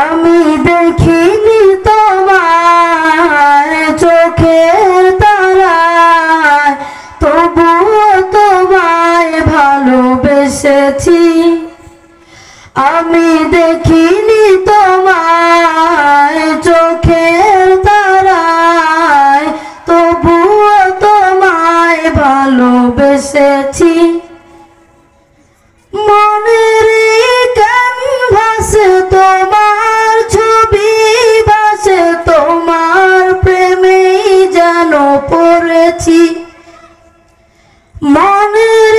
আমি দেখিনি তোমার চোখের তারায়, তবুও তোমায় ভালোবেসেছি। আমি দেখিনি তোমায় চোখের তারায়, তবুও তোমায় ভালোবেসেছি। মনের ক্যানভাসে তোমার ছবি ভাসে, তোমার প্রেমেই যেন পড়েছি। মনের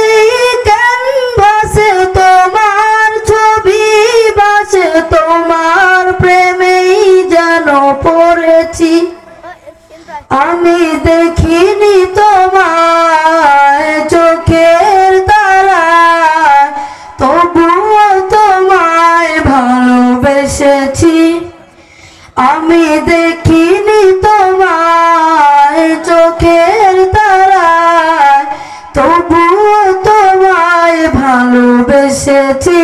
ক্যানভাসে তোমার ছবি ভাসে, তোমার প্রেমেই যেন পড়েছি। আমি দেখিনি তোমায় চোখের তারায়, তবুও তোমায় ভালোবেসেছি। আমি দেখিনি তোমায় চোখের তারায়, তবুও তোমায় ভালোবেসেছি।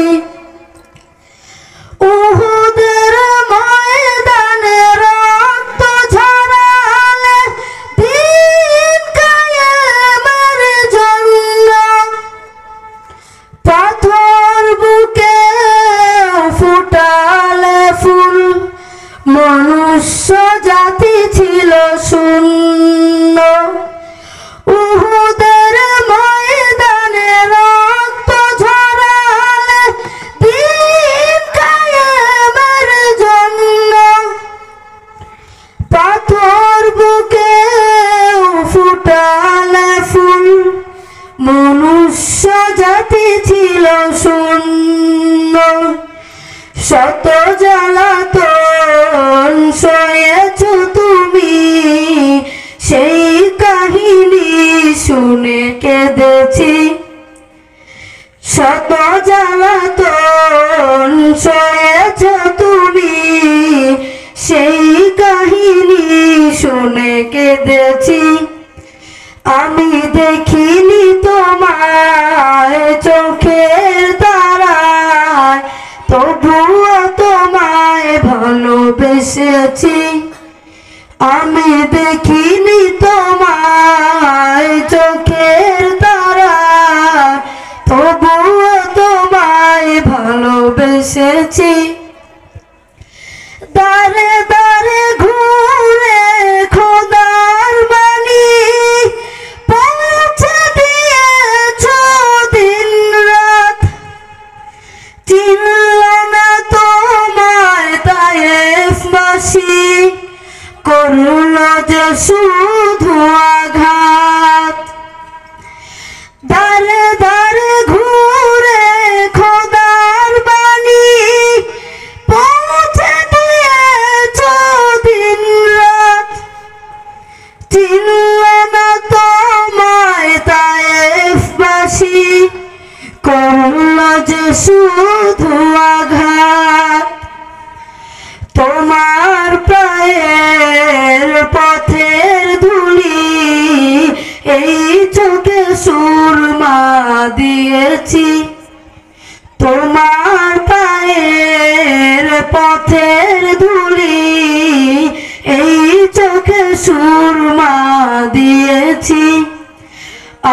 উহুদের ময়দানে রক্ত ঝরালে, দিন কায়েমের জন্য পাথর বুকে ফুটালে ফুল, মনুষ্য জাতি ছিল শূন্য। উহুদের ময়দানে রক্ত ঝরালে, দিন কায়েমের জন্য পাথর বুকে ফুটালে ফুল, মনুষ্য জাতি ছিল শূন্য। শত জ্বালাতন সয়েছ তুমি, সেই কাহিনী শুনে কেঁদেছি। শত জ্বালাতন সয়েছ তুমি, সেই কাহিনী শুনে কেঁদেছি। আমি দেখিনি তোমায় চোখের তারায়, তবুও তোমায় ভালোবেসেছি। আমি দেখিনি তোমায় চোখের তারায়, তবুও তোমায় ভালোবেসেছি। দারে দারে ঘুরে খোদার বাণী পৌঁছে দিয়েছ দিন রাত, চিনল না তোমায় তায়েফবাসী, করল যে শুধু আঘাত। দারে দারে ঘুরে খোদার বাণী পৌঁছে দিয়েছ দিন রাত, চিনল না তোমায় তায়েফবাসী, করল যে শুধু আঘাত। তোমার পায়ের পথের ধুলি এই চোখে সুরমা দিয়েছি। তোমার পায়ের পথের ধুলি এই চোখে সুরমা দিয়েছি।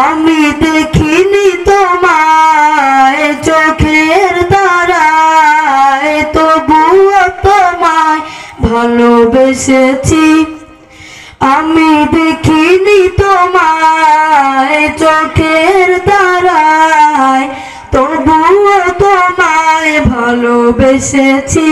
আমি দেখিনি তোমায় চোখের তারায়, তবুও তোমায় ভালোবেসেছি। আমি দেখিনি তোমায় চোখের তারায়, তবুও তোমায় ভালোবেসেছি।